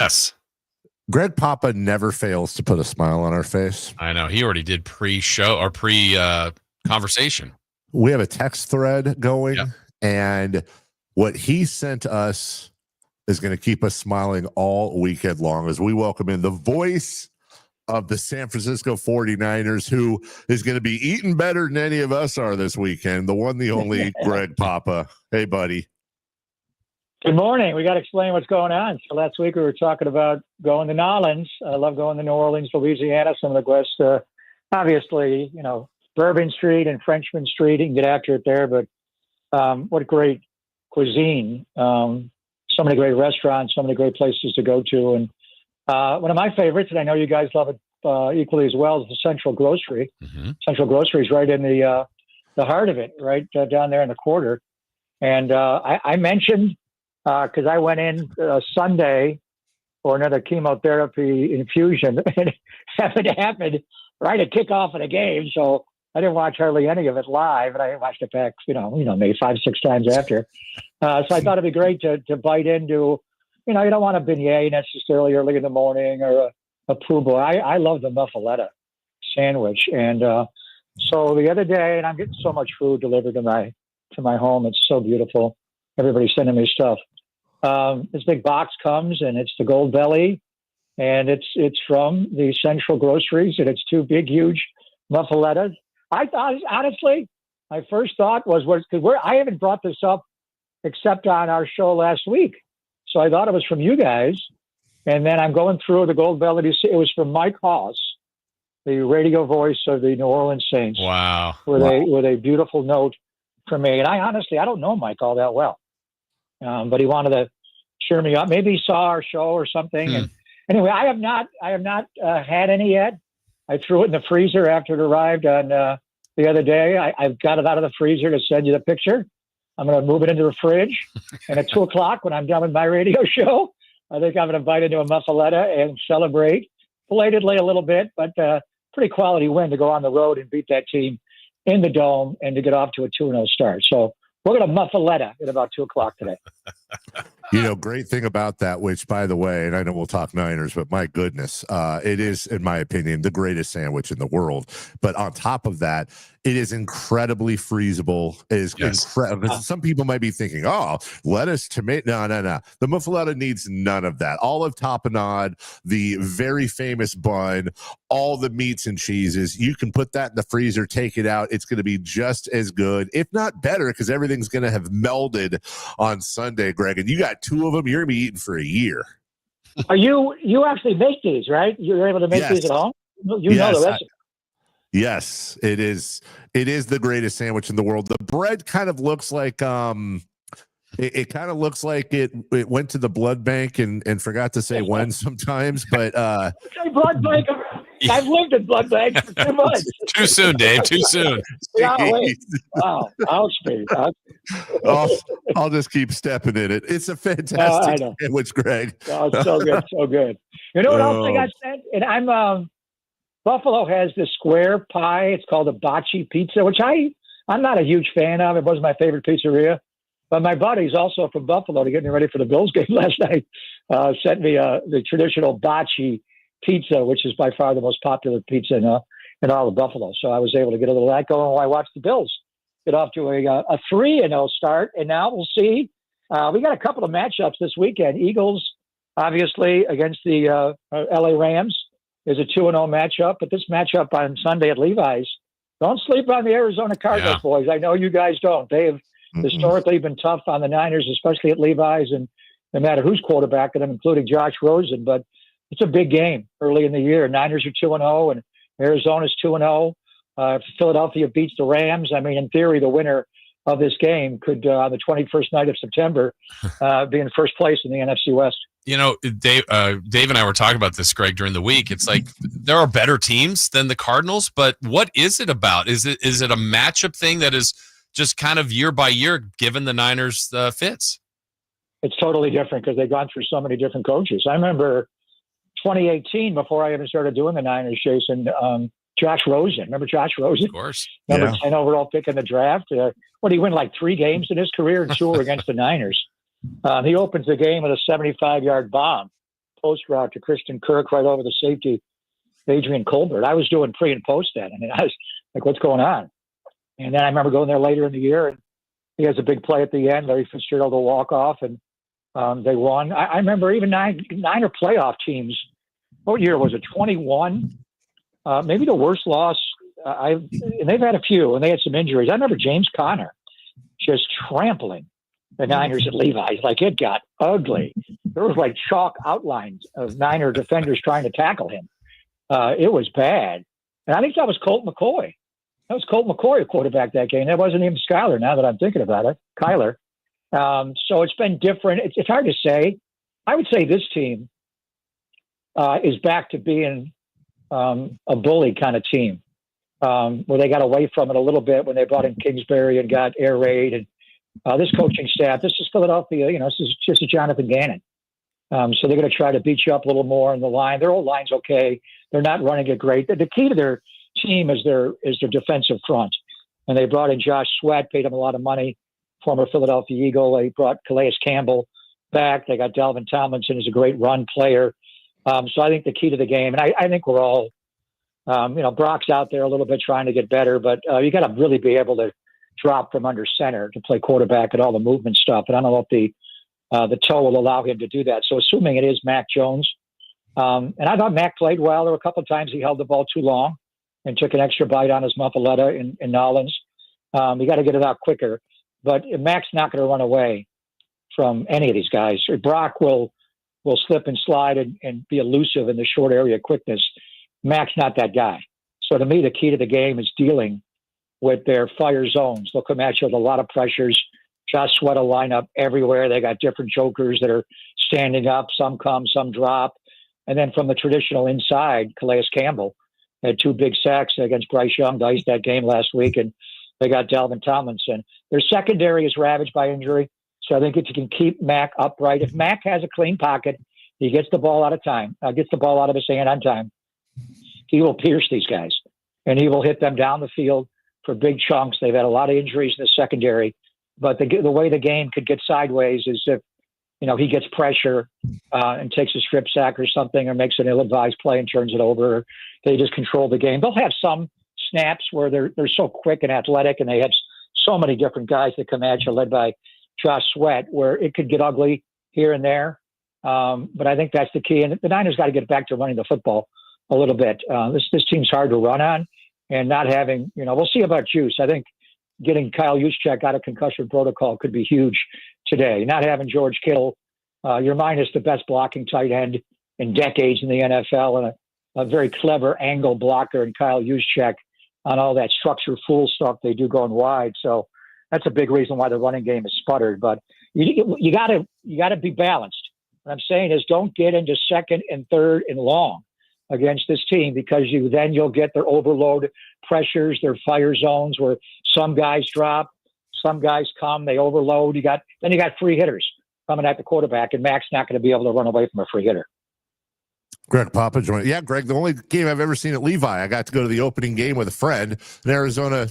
Yes. Greg Papa never fails to put a smile on our face. I know. He already did pre-show or pre-conversation. We have a text thread going, Yep. and what he sent us is going to keep us smiling all weekend long as we welcome in the voice of the San Francisco 49ers, who is going to be eating better than any of us are this weekend. The one, the only Greg Papa. Hey, buddy. Good morning. We got to explain what's going on. So last week we were talking about going to Nolans. I love going to New Orleans, Louisiana, some of the West. Obviously, Bourbon Street and Frenchman Street. You can get after it there, but what great cuisine. So many great restaurants, so many great places to go to. And one of my favorites, and I know you guys love it equally as well, is the Central Grocery. Mm-hmm. Central Grocery is right in the heart of it, right down there in the quarter. And I mentioned, because I went in Sunday for another chemotherapy infusion, and it happened right at kickoff of the game. So I didn't watch hardly any of it live, and I watched it back, maybe 5-6 times after. So I thought it'd be great to bite into, you don't want a beignet necessarily early in the morning or a poo boy. I love the muffaletta sandwich. And so the other day, and I'm getting so much food delivered to my home. It's so beautiful. Everybody's sending me stuff. This big box comes, and it's the Gold Belly, and it's from the Central Groceries, and it's 2 big, huge muffalettas. I thought, honestly, my first thought was because I haven't brought this up except on our show last week, so I thought it was from you guys. And then I'm going through the Gold Belly. It was from Mike Hoss, the radio voice of the New Orleans Saints. Wow. With a beautiful note for me. And I don't know Mike all that well. But he wanted to cheer me up. Maybe he saw our show or something. And anyway, I have not had any yet. I threw it in the freezer after it arrived on the other day. I've got it out of the freezer to send you the picture. I'm going to move it into the fridge. And at 2:00 when I'm done with my radio show, I think I'm going to bite into a muffaletta and celebrate belatedly a little bit, but pretty quality win to go on the road and beat that team in the Dome and to get off to a 2-0 start. So we're going to muffaletta at about 2:00 today. Great thing about that, which, by the way, and I know we'll talk Niners, but my goodness, it is, in my opinion, the greatest sandwich in the world. But on top of that, it is incredibly freezable. It is incredible. Some people might be thinking, oh, lettuce, tomato. No. The muffaletta needs none of that. Olive tapenade, the very famous bun, all the meats and cheeses. You can put that in the freezer, take it out. It's going to be just as good, if not better, because everything's going to have melded on Sunday, Greg. And you got 2 of them. You're going to be eating for a year. Are you actually make these, right? You're able to make these at home? You know the recipe. Yes, it is. It is the greatest sandwich in the world. The bread kind of looks like it kind of looks like it went to the blood bank and forgot to say when sometimes. But blood bank. I've lived in blood banks for 2 months. Too soon, Dave. Too soon. Wow. Ouch, Dave. I'll just keep stepping in it. It's a fantastic sandwich, Greg. Oh, it's so good, so good. You know what else I got sent? And I'm Buffalo has this square pie. It's called a bocce pizza, which I'm not a huge fan of. It wasn't my favorite pizzeria. But my buddies also from Buffalo, to get me ready for the Bills game last night, sent me the traditional bocce pizza, which is by far the most popular pizza in all of Buffalo. So I was able to get a little of that going while I watched the Bills get off to a 3-0 start. And now we'll see. We got a couple of matchups this weekend. Eagles, obviously, against the LA Rams is a 2-0 matchup. But this matchup on Sunday at Levi's, don't sleep on the Arizona Cardinals, boys. I know you guys don't. They have historically been tough on the Niners, especially at Levi's, and no matter who's quarterbacking them, including Josh Rosen. But it's a big game early in the year. Niners are 2-0, and Arizona's 2-0. Philadelphia beats the Rams. I mean, in theory, the winner of this game could, on the 21st night of September, be in first place in the NFC West. Dave and I were talking about this, Greg, during the week. It's like there are better teams than the Cardinals, but what is it about? Is it a matchup thing that is just kind of year by year given the Niners fits? It's totally different because they've gone through so many different coaches. I remember 2018, before I even started doing the Niners, Jason, Josh Rosen. Remember Josh Rosen? Of course. Number 10 overall pick in the draft. He win like 3 games in his career and 2 were against the Niners. He opens the game with a 75-yard bomb post route to Christian Kirk right over the safety, Adrian Colbert. I was doing pre and post then. I mean, I was like, what's going on? And then I remember going there later in the year, and he has a big play at the end. Larry Fitzgerald will walk off, and they won. I remember even Niner playoff teams. What year was it? 21? Maybe the worst loss. And they've had a few, and they had some injuries. I remember James Conner just trampling the Niners at Levi's. Like, it got ugly. There was like chalk outlines of Niner defenders trying to tackle him. It was bad. And I think that was Colt McCoy. That was Colt McCoy, a quarterback that game. That wasn't even Skyler, now that I'm thinking about it. Kyler. So it's been different. It's hard to say. I would say this team is back to being a bully kind of team, where they got away from it a little bit when they brought in Kingsbury and got air raid. And this coaching staff, this is Philadelphia, this is just a Jonathan Gannon. So they're going to try to beat you up a little more in the line. Their old line's okay. They're not running it great. The key to their team is their defensive front. And they brought in Josh Sweat, paid him a lot of money, former Philadelphia Eagle. They brought Calais Campbell back. They got Dalvin Tomlinson, who's a great run player. So I think the key to the game, and I think we're all, Brock's out there a little bit trying to get better, but you got to really be able to drop from under center to play quarterback and all the movement stuff. And I don't know if the toe will allow him to do that. So assuming it is Mac Jones, and I thought Mac played well. There were a couple of times he held the ball too long and took an extra bite on his muffaletta in Nolans. You got to get it out quicker. But Mac's not going to run away from any of these guys. Brock will slip and slide and be elusive in the short area quickness. Mac's not that guy. So to me, the key to the game is dealing with their fire zones. They'll come at you with a lot of pressures. Josh Sweat will line up everywhere. They got different jokers that are standing up. Some come, some drop. And then from the traditional inside, Calais Campbell had 2 big sacks against Bryce Young to ice that game last week. And they got Dalvin Tomlinson. Their secondary is ravaged by injury. So I think if you can keep Mac upright, if Mac has a clean pocket, he gets the ball out of his hand on time, he will pierce these guys. And he will hit them down the field for big chunks. They've had a lot of injuries in the secondary. But the way the game could get sideways is if, he gets pressure and takes a strip sack or something, or makes an ill-advised play and turns it over. Or they just control the game. They'll have some snaps where they're so quick and athletic, and they have so many different guys that come at you, led by Josh Sweat, where it could get ugly here and there. But I think that's the key. And the Niners got to get back to running the football a little bit. This team's hard to run on, and not having, we'll see about Juice. I think getting Kyle Juszczyk out of concussion protocol could be huge today. Not having George Kittle, you're minus the best blocking tight end in decades in the NFL, and a very clever angle blocker in Kyle Juszczyk on all that structure fool stuff they do going wide. So that's a big reason why the running game is sputtered. But you gotta be balanced. What I'm saying is, don't get into second and third and long against this team, because you'll get their overload pressures, their fire zones where some guys drop, some guys come, they overload. You got free hitters coming at the quarterback, and Mac's not going to be able to run away from a free hitter. Greg Papa joined. Yeah, Greg, the only game I've ever seen at Levi, I got to go to the opening game with a friend, and Arizona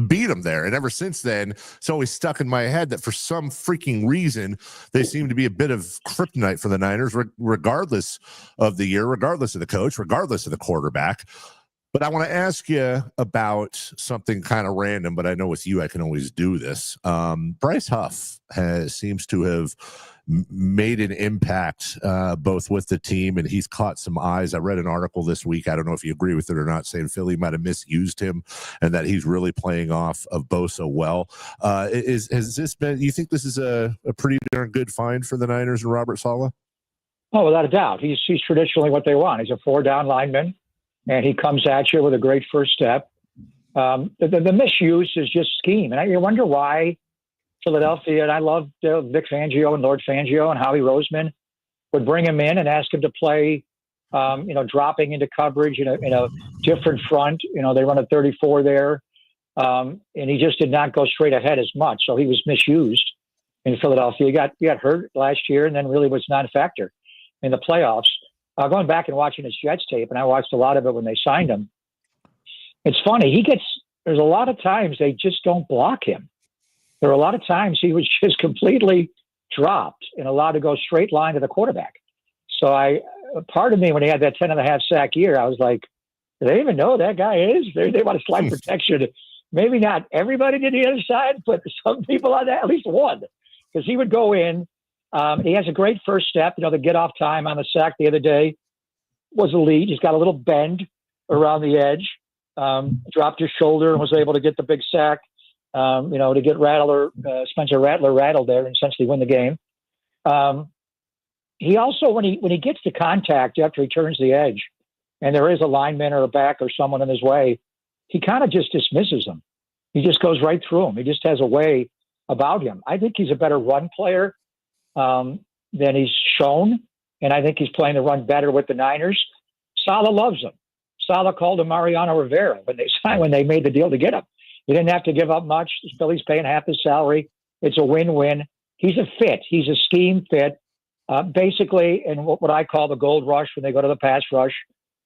beat them there. And ever since then, it's always stuck in my head that for some freaking reason, they seem to be a bit of kryptonite for the Niners, regardless of the year, regardless of the coach, regardless of the quarterback. But I want to ask you about something kind of random, but I know with you, I can always do this. Bryce Huff seems to have made an impact both with the team, and he's caught some eyes. I read an article this week, I don't know if you agree with it or not, saying Philly might have misused him and that he's really playing off of Bosa well. Has this been, you think this is a pretty darn good find for the Niners and Robert Saleh? Oh, without a doubt. He's traditionally what they want. He's a 4-down lineman, and he comes at you with a great first step. The misuse is just scheme. And I wonder why Philadelphia, and I love Vic Fangio and Lord Fangio and Howie Roseman, would bring him in and ask him to play, dropping into coverage in a different front. They run a 34 there, and he just did not go straight ahead as much. So he was misused in Philadelphia. He got hurt last year, and then really was not a factor in the playoffs. Going back and watching his Jets tape, and I watched a lot of it when they signed him. It's funny. There's a lot of times they just don't block him. There are a lot of times he was just completely dropped and allowed to go straight line to the quarterback. So part of me, when he had that 10.5 sack year, I was like, do they even know that guy is? They want to slide protection. Maybe not everybody to the other side, but some people on that, at least one, because he would go in. He has a great first step. The get off time on the sack the other day was elite. He's got a little bend around the edge, dropped his shoulder and was able to get the big sack, to get Spencer Rattler rattled there and essentially win the game. He also, when he gets to contact after he turns the edge, and there is a lineman or a back or someone in his way, he kind of just dismisses them. He just goes right through them. He just has a way about him. I think he's a better run player than he's shown, and I think he's playing the run better with the Niners. Saleh loves him. Saleh called him Mariano Rivera when they made the deal to get him. He didn't have to give up much. Philly's paying half his salary. It's a win-win. He's a fit. He's a scheme fit. Basically, in what I call the gold rush when they go to the pass rush.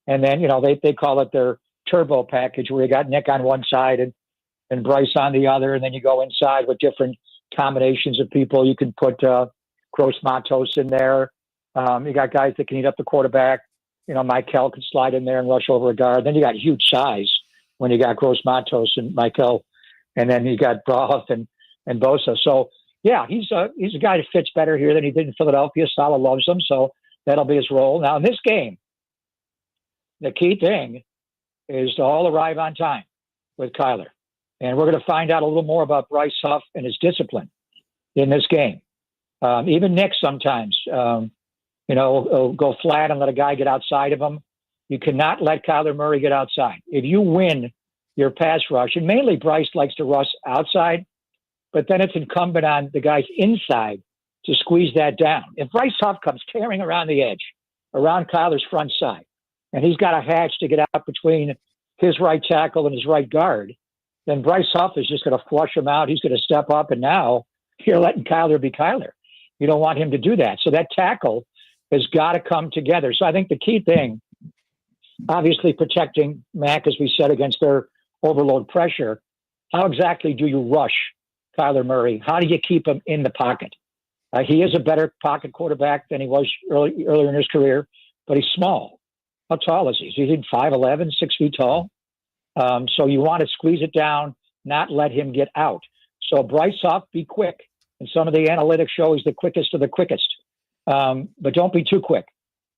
And then, they call it their turbo package, where you got Nick on one side and Bryce on the other. And then you go inside with different combinations of people. You can put Gross Matos in there. You got guys that can eat up the quarterback. Michael could slide in there and rush over a guard. Then you got huge size when you got Gross Matos and Michael. And then you got Broth and Bosa. So, yeah, he's a guy that fits better here than he did in Philadelphia. Saleh loves him, so that'll be his role. Now, in this game, the key thing is to all arrive on time with Kyler. And we're going to find out a little more about Bryce Huff and his discipline in this game. Even Nick sometimes, will go flat and let a guy get outside of him. You cannot let Kyler Murray get outside. If you win your pass rush, and mainly Bryce likes to rush outside, but then it's incumbent on the guys inside to squeeze that down. If Bryce Huff comes tearing around the edge, around Kyler's front side, and he's got a hatch to get out between his right tackle and his right guard, then Bryce Huff is just going to flush him out. He's going to step up, and now you're letting Kyler be Kyler. You don't want him to do that. So that tackle has got to come together. So I think the key thing, obviously protecting Mac, as we said, against their overload pressure. How exactly do you rush Kyler Murray? How do you keep him in the pocket? He is a better pocket quarterback than he was earlier in his career, but he's small. How tall is he? He's 5'11", 6 feet tall. So you want to squeeze it down, not let him get out. So Bryce Huff, be quick. And some of the analytics show he's the quickest of the quickest. But don't be too quick.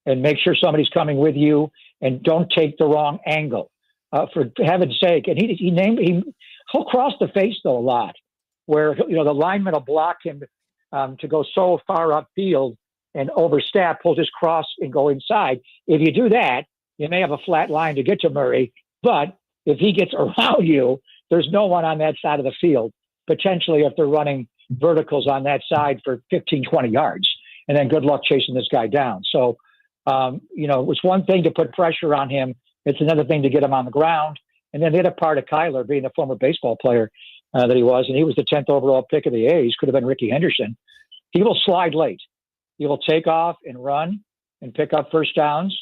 And make sure somebody's coming with you, and don't take the wrong angle. For heaven's sake. And he'll cross the face, though, a lot, where the lineman will block him to go so far upfield and overstep, he'll just cross and go inside. If you do that, you may have a flat line to get to Murray, but if he gets around you, there's no one on that side of the field, potentially, if they're running verticals on that side for 15, 20 yards. And then good luck chasing this guy down. So, it's one thing to put pressure on him. It's another thing to get him on the ground. And then the other part of Kyler, being a former baseball player that he was, and he was the 10th overall pick of the A's, could have been Ricky Henderson. He will slide late. He will take off and run and pick up first downs.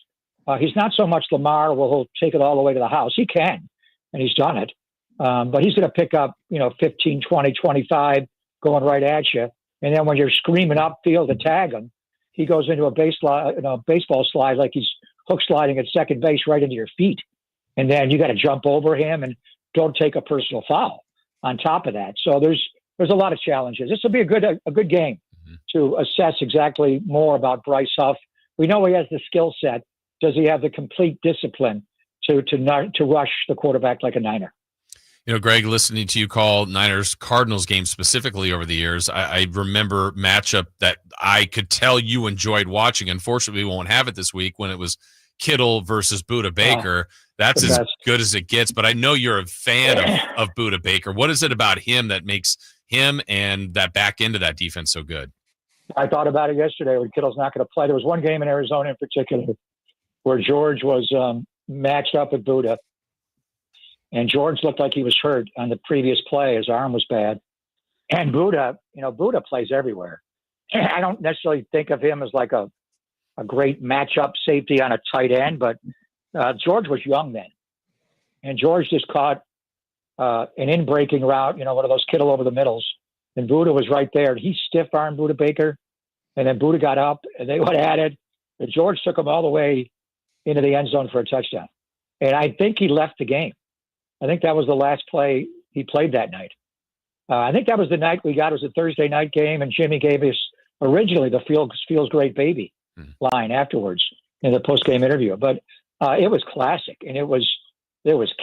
He's not so much Lamar, where he'll take it all the way to the house. He can, and he's done it. But he's going to pick up, 15, 20, 25 going right at you. And then when you're screaming upfield to tag him, he goes into a baseball slide like he's hook sliding at second base right into your feet. And then you got to jump over him and don't take a personal foul on top of that. So there's a lot of challenges. This will be a good game to assess exactly more about Bryce Huff. We know he has the skill set. Does he have the complete discipline to rush the quarterback like a Niner? Greg, listening to you call Niners Cardinals games specifically over the years, I remember matchup that I could tell you enjoyed watching. Unfortunately, we won't have it this week, when it was Kittle versus Budda Baker. That's as good as it gets. But I know you're a fan of Budda Baker. What is it about him that makes him and that back end of that defense so good? I thought about it yesterday when Kittle's not going to play. There was one game in Arizona in particular where George was matched up with Budda. And George looked like he was hurt on the previous play. His arm was bad. And Budda plays everywhere. I don't necessarily think of him as like a great matchup safety on a tight end, but George was young then. And George just caught an in-breaking route, one of those Kittle over the middles. And Budda was right there. He stiff-armed Budda Baker. And then Budda got up, and they went at it. George took him all the way into the end zone for a touchdown. And I think he left the game. I think that was the last play he played that night. I think that was the night we got. It was a Thursday night game, and Jimmy gave us originally the feels great baby line afterwards in the post-game interview. But it was classic, and it was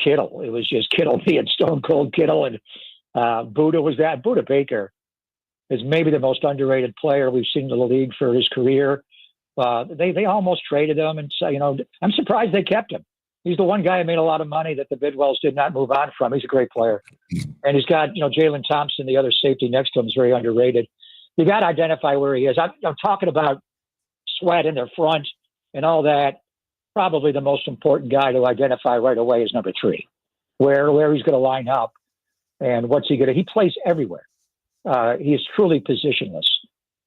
Kittle. It was just Kittle being stone cold Kittle, and Buddha was that. Buddha Baker is maybe the most underrated player we've seen in the league for his career. They almost traded him, and so, I'm surprised they kept him. He's the one guy who made a lot of money that the Bidwells did not move on from. He's a great player, and he's got Jalen Thompson, the other safety next to him, is very underrated. You got to identify where he is. I'm talking about Sweat in their front and all that. Probably the most important guy to identify right away is number 3, where he's going to line up and what's he going to. He plays everywhere. He is truly positionless.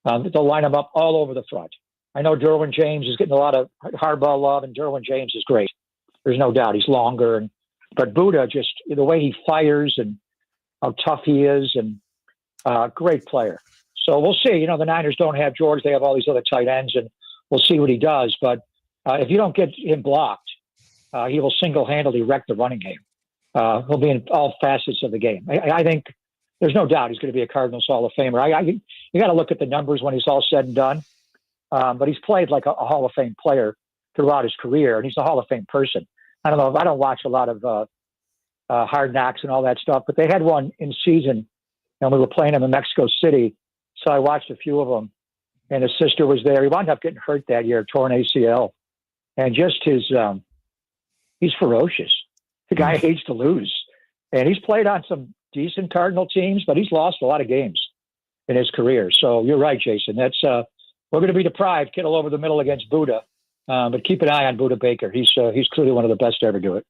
They'll line him up all over the front. I know Derwin James is getting a lot of hardball love, and Derwin James is great. There's no doubt he's longer, but Buddha, just the way he fires and how tough he is, and great player. So we'll see. The Niners don't have George; they have all these other tight ends, and we'll see what he does. But if you don't get him blocked, he will single-handedly wreck the running game. He'll be in all facets of the game. I think there's no doubt he's going to be a Cardinals Hall of Famer. You got to look at the numbers when he's all said and done. But he's played like a Hall of Fame player throughout his career, and he's a Hall of Fame person. I don't know. I don't watch a lot of Hard Knocks and all that stuff, but they had one in season, and we were playing him in Mexico City. So I watched a few of them, and his sister was there. He wound up getting hurt that year, torn ACL, and just he's ferocious. The guy hates to lose, and he's played on some decent Cardinal teams, but he's lost a lot of games in his career. So you're right, Jason. That's we're going to be deprived. Kittle over the middle against Buddha. But keep an eye on Buddha Baker. He's clearly one of the best to ever do it.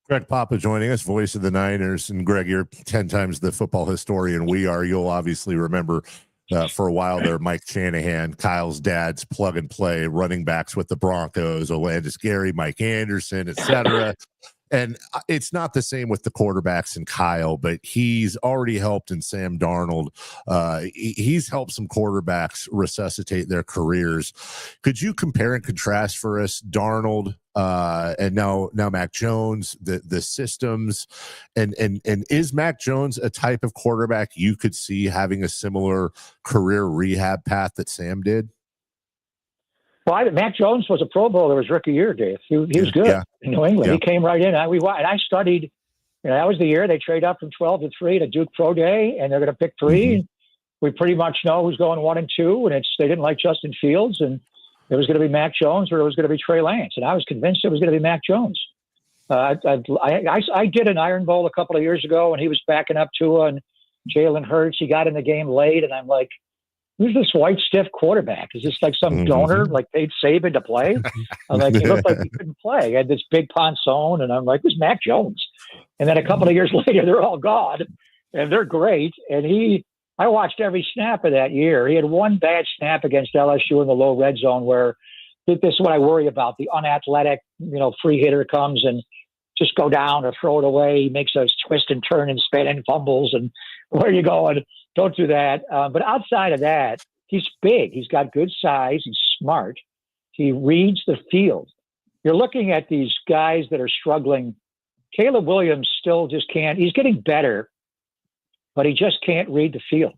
Greg Papa joining us, voice of the Niners. And Greg, you're 10 times the football historian we are. You'll obviously remember for a while there, Mike Shanahan, Kyle's dad's plug and play running backs with the Broncos, Olandis Gary, Mike Anderson, etc. And it's not the same with the quarterbacks and Kyle, but he's already helped in Sam Darnold. He's helped some quarterbacks resuscitate their careers. Could you compare and contrast for us Darnold and now Mac Jones, the systems, and is Mac Jones a type of quarterback you could see having a similar career rehab path that Sam did? Well, Mac Jones was a Pro Bowler his rookie year, Dave. He was good in New England. He came right in. I studied. That was the year they trade up from 12 to 3 to Duke Pro Day, and they're going to pick 3. Mm-hmm. We pretty much know who's going 1 and 2, and they didn't like Justin Fields, and it was going to be Mac Jones or it was going to be Trey Lance, and I was convinced it was going to be Mac Jones. I did an Iron Bowl a couple of years ago, and he was backing up Tua and Jalen Hurts. He got in the game late, and I'm like, who's this white stiff quarterback? Is this like some donor like paid Saban to play? I'm like, he looked like he couldn't play. He had this big ponson, and I'm like, who's Mac Jones? And then a couple of years later, they're all gone, and they're great. And I watched every snap of that year. He had one bad snap against LSU in the low red zone where this is what I worry about. The unathletic, free hitter comes and just go down or throw it away. He makes us twist and turn and spin and fumbles. And where are you going? Don't do that. But outside of that, he's big. He's got good size. He's smart. He reads the field. You're looking at these guys that are struggling. Caleb Williams still just can't. He's getting better, but he just can't read the field.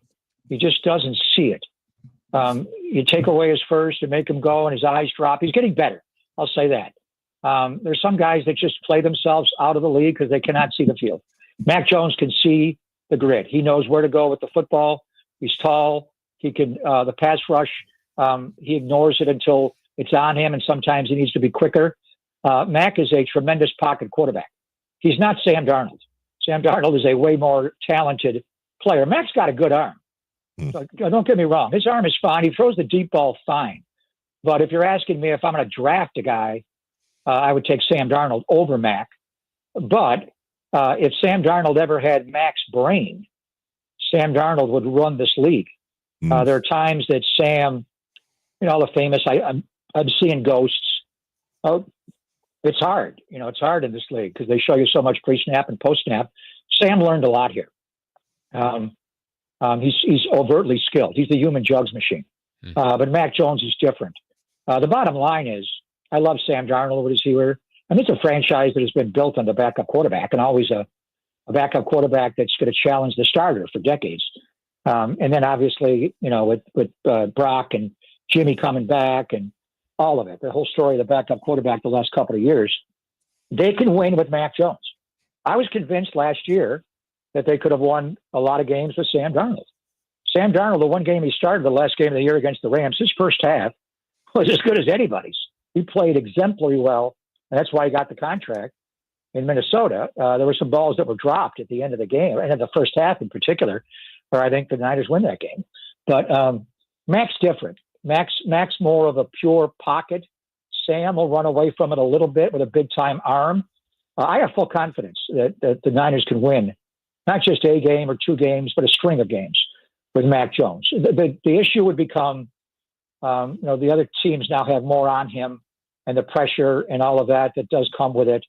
He just doesn't see it. You take away his first and make him go, and his eyes drop. He's getting better. I'll say that. There's some guys that just play themselves out of the league because they cannot see the field. Mac Jones can see the grid. He knows where to go with the football. He's tall. He can, the pass rush, he ignores it until it's on him, and sometimes he needs to be quicker. Mac is a tremendous pocket quarterback. He's not Sam Darnold. Sam Darnold is a way more talented player. Mac's got a good arm. So, don't get me wrong. His arm is fine. He throws the deep ball fine. But if you're asking me if I'm going to draft a guy, I would take Sam Darnold over Mac. But if Sam Darnold ever had Mac's brain, Sam Darnold would run this league. There are times that Sam, the famous, I'm seeing ghosts. It's hard. It's hard in this league because they show you so much pre-snap and post-snap. Sam learned a lot here. He's overtly skilled. He's the human jugs machine. But Mac Jones is different. The bottom line is, I love Sam Darnold, what is here. And it's a franchise that has been built on the backup quarterback, and always a backup quarterback that's going to challenge the starter for decades. And then obviously, with Brock and Jimmy coming back and all of it, the whole story of the backup quarterback the last couple of years, they can win with Mac Jones. I was convinced last year that they could have won a lot of games with Sam Darnold. Sam Darnold, the one game he started, the last game of the year against the Rams, his first half was as good as anybody's. He played exemplary well, and that's why he got the contract in Minnesota. There were some balls that were dropped at the end of the game, and in the first half in particular, where I think the Niners win that game. But Mac's different. Mac's more of a pure pocket. Sam will run away from it a little bit with a big-time arm. I have full confidence that the Niners can win, not just a game or two games, but a string of games with Mac Jones. The issue would become, the other teams now have more on him, and the pressure and all of that does come with it,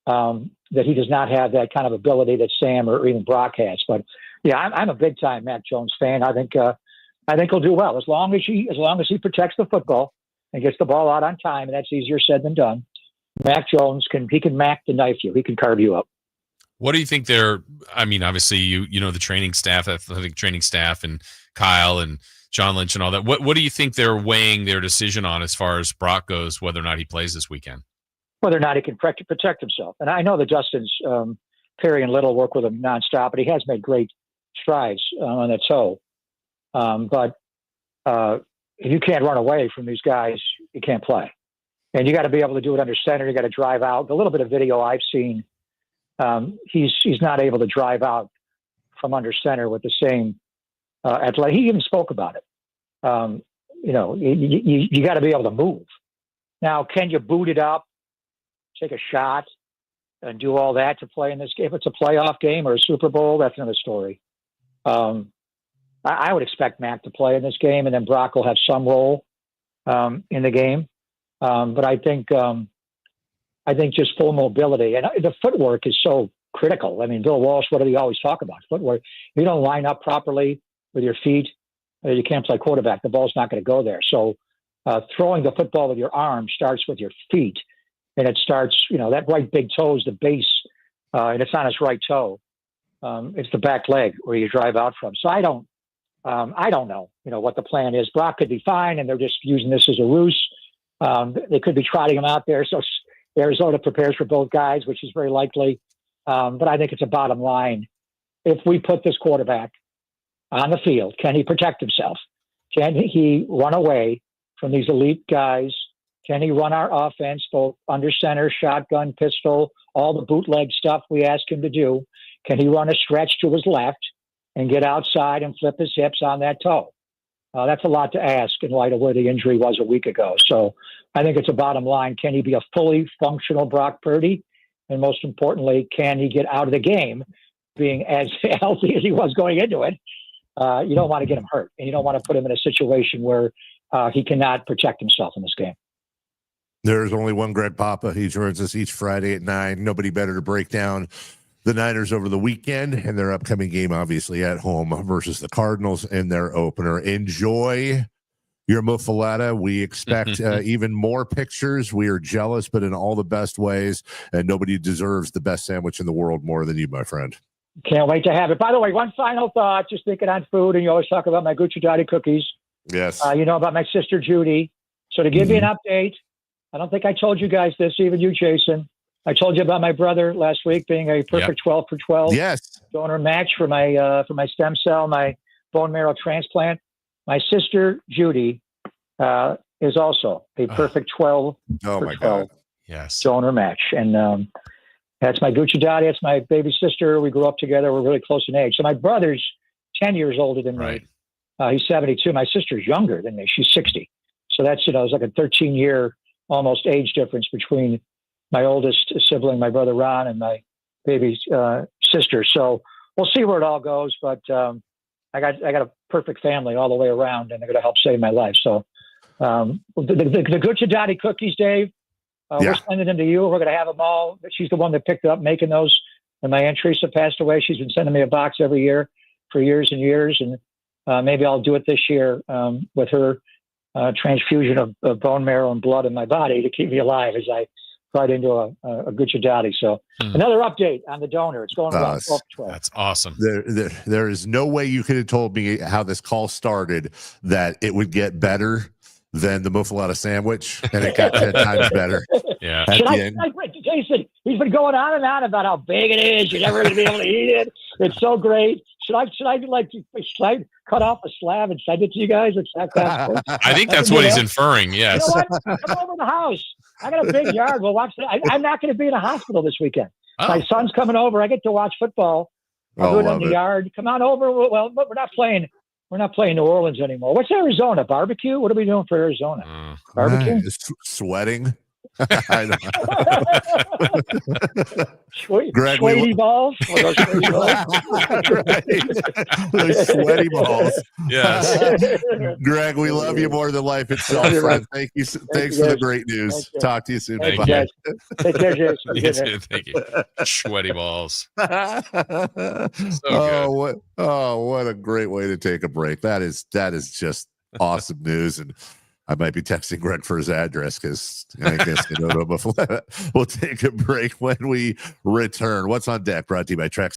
that he does not have that kind of ability that Sam or even Brock has. But yeah, I'm a big time Mac Jones fan. I think he'll do well as long as he protects the football and gets the ball out on time, and that's easier said than done. Mac Jones can Mac the knife you. He can carve you up. What do you think obviously you know the training staff, athletic training staff, and Kyle and John Lynch and all that. What do you think they're weighing their decision on as far as Brock goes, whether or not he plays this weekend? Whether or not he can protect himself. And I know that Justin's Perry and Little work with him nonstop, but he has made great strides on that toe. But if you can't run away from these guys, you can't play. And you got to be able to do it under center. You got to drive out. The little bit of video I've seen, he's not able to drive out from under center with the same athletic. He even spoke about it. You got to be able to move. Now, can you boot it up, take a shot, and do all that to play in this game? If it's a playoff game or a Super Bowl, that's another story. I would expect Mac to play in this game, and then Brock will have some role in the game. But I think just full mobility and the footwork is so critical. I mean, Bill Walsh, what do they always talk about? Footwork. If you don't line up properly with your feet, you can't play quarterback. The ball's not going to go there. So throwing the football with your arm starts with your feet, and it starts, that right big toe is the base, and it's on his right toe. It's the back leg where you drive out from. So I don't know, what the plan is. Brock could be fine, and they're just using this as a ruse. They could be trotting him out there. So Arizona prepares for both guys, which is very likely. But I think it's a bottom line. If we put this quarterback on the field, can he protect himself? Can he run away from these elite guys? Can he run our offense, both under center, shotgun, pistol, all the bootleg stuff we ask him to do? Can he run a stretch to his left and get outside and flip his hips on that toe? That's a lot to ask in light of where the injury was a week ago. So I think it's a bottom line. Can he be a fully functional Brock Purdy? And most importantly, can he get out of the game being as healthy as he was going into it? You don't want to get him hurt, and you don't want to put him in a situation where he cannot protect himself in this game. There's only one Greg Papa. He joins us each Friday at 9. Nobody better to break down the Niners over the weekend and their upcoming game, obviously at home versus the Cardinals in their opener. Enjoy your muffaletta. We expect even more pictures. We are jealous, but in all the best ways, and nobody deserves the best sandwich in the world more than you, my friend. Can't wait to have it. By the way, one final thought, just thinking on food, and you always talk about my Gucci Daddy cookies. Yes. About my sister Judy. So to give you an update, I don't think I told you guys this, even you, Jason. I told you about my brother last week being a perfect 12 for 12 donor match for my stem cell, my bone marrow transplant. My sister Judy is also a perfect 12 for 12 donor match, and that's my Gucci Daddy. It's my baby sister. We grew up together. We're really close in age. So my brother's 10 years older than me. He's 72. My sister's younger than me. She's 60. So that's it's like a 13-year almost age difference between my oldest sibling, my brother Ron, and my baby sister. So we'll see where it all goes. But I got a perfect family all the way around, and they're going to help save my life. So the Gucci Daddy cookies, Dave, we're sending them to you. We're going to have them all. She's the one that picked up making those. And my Aunt Teresa passed away. She's been sending me a box every year for years and years. And maybe I'll do it this year with her transfusion of bone marrow and blood in my body to keep me alive as I bite into a Gucciadati. So another update on the donor. It's going well. That's awesome. There is no way you could have told me how this call started that it would get better than the muffaletta sandwich, and it got 10 times better. Yeah. Jason, he's been going on and on about how big it is. You're never going to be able to eat it. It's so great. Should I cut off a slab and send it to you guys at Sactown? I think that's what he's inferring. Yes. You know what? Come over to the house. I got a big yard. We'll watch it. I'm not going to be in a hospital this weekend. Oh. My son's coming over. I get to watch football. I'll do it in the yard. Come on over. Well, but we're not playing. We're not playing New Orleans anymore. What's Arizona? Barbecue? What are we doing for Arizona? Barbecue? Sweating. Greg, sweaty balls. Those sweaty balls. Yes. Greg, we love you more than life itself, friend. Thank you. Thanks for the great news. Talk to you soon. Thank Bye. you. Take care, Jason. Thank you. Sweaty balls. What a great way to take a break. That is just awesome news. And I might be texting Greg for his address because I guess we'll take a break when we return. What's on deck? Brought to you by Trex.